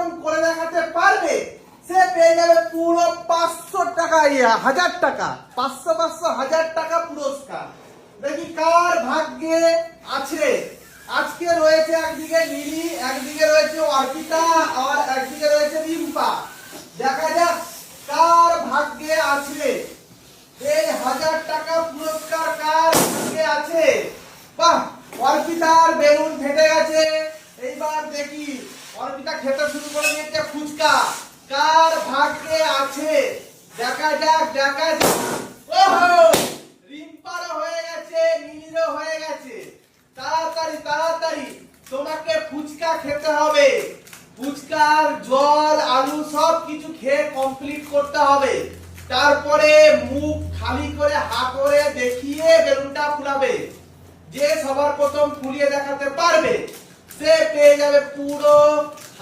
যখন করে দেখাতে পারবে সে পেয়ে যাবে পুরো 500 টাকা, 1000 টাকা, 500 1000 টাকা পুরস্কার। দেখি কার ভাগ্যে আছে। আজকে রয়েছে একদিকে লিলি, একদিকে রয়েছে অর্পিতা, আর একদিকে রয়েছে রিম্পা। দেখা যাক কার ভাগ্যে আছে এই 1000 টাকা পুরস্কার, কার ভাগ্যে আছে। বাহ, অর্পিতার বেলুন ফেটে গেছে। এইবার দেখি অর্পিতা খেতে শুরু করে দিয়েছে ফুচকা, কার ভাগ্যে আছে দেখা যাক, দেখা যাক। ওহো, রিম্পারও হয়ে গেছে, নীলিরও হয়ে গেছে। তাড়াতাড়ি তাড়াতাড়ি তোমাকে ফুচকা খেতে হবে। ফুচকার জল আলু সব কিছু খেয়ে কমপ্লিট করতে হবে। তারপরে মুখ খালি করে হা করে দেখিয়ে বেলুনটা ফুলাবে। যে সবার প্রথম ফুলিয়ে দেখাতে পারবে সে পেয়ে যাবে পুরো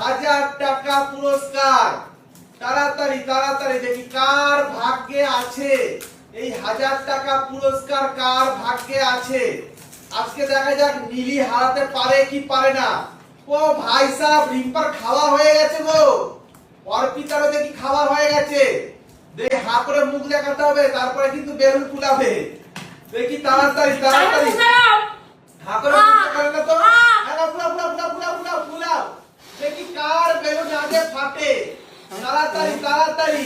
1000 টাকা পুরস্কার। তাড়াতাড়ি তাড়াতাড়ি দেখি কার ভাগ্যে আছে এই 1000 টাকা পুরস্কার, কার ভাগ্যে আছে। আজকে দেখা যাক নীলি হারাতে পারে কি পারে না। ও ভাই সাহেব, রিম্পার খাওয়া হয়ে গেছে গো, অর্পিতারও দেখি খাওয়া হয়ে গেছে। দেখি হা করে মুখ দেখাতে হবে, তারপরে কিন্তু বেলুন ফুলাবে। দেখি তাড়াতাড়ি তাড়াতাড়ি হা করে মুখ দেখাবে না তো। ফুলাও ফুলাও ফুলাও ফুলাও ফুলাও ফুলাও। দেখি কার বেলুন আগে ফাটে। তাড়াতাড়ি তাড়াতাড়ি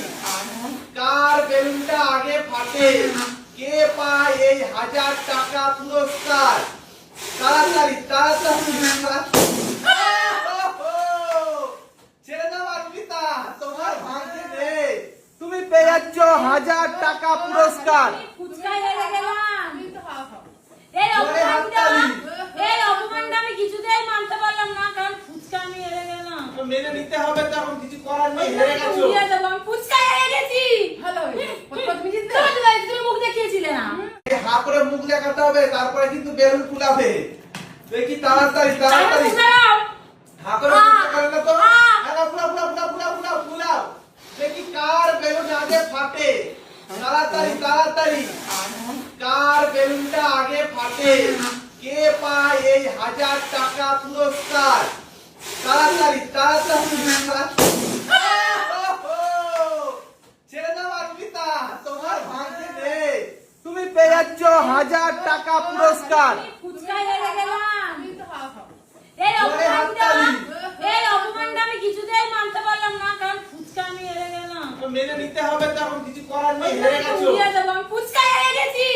কার বেলুনটা আগে ফাটে, কে পায় এই 1000 টাকা পুরস্কার। তাড়াতাড়ি তাড়াতাড়ি ছেড়ে দাও অর্পিতা, তোমার ভাগ্যে নেই, তুমি পেয়ে যাচ্ছ 1000 টাকা পুরস্কার। আমি কিছুতেই মানতে পারলাম না, কারণ ফুচকা আমি হেরে গেলাম। মেনে নিতে হবে, তখন কিছু করার নেই, হেরে গেছো। আমি ফুচকা হেরে গেছি। ভালো তুমি মুখ দেখিয়েছিলে না। হা করে মুখ দেখাতে হবে, তারপরে কিন্তু বেলুন ফুলাবে। দেখি তাড়াতাড়ি তাড়াতাড়ি হা করে মুখ দেখাবে না তো। ফুলাও ফুলাও ফুলাও ফুলাও ফুলাও ফুলাও। দেখি কার বেলুন আগে ফাটে। তাড়াতাড়ি তাড়াতাড়ি কার বেলুনটা আগে ফাটে, কে পায় এই 1000 টাকা পুরস্কার। তাড়াতাড়ি তাড়াতাড়ি ছেড়ে দাও অর্পিতা, তোমার ভাগ্যে নেই, তুমি পেয়ে যাচ্ছ 1000 টাকা পুরস্কার। ফুচকা হেরে গেলাম। এই অপমানটা আমি কিছুতেই মানতে পারলাম না, কারণ ফুচকা আমি হেরে গেলাম। মেনে নিতে হবে, তখন কিছু করার নেই, হেরে গেছো। আমি ফুচকা হেরে গেছি।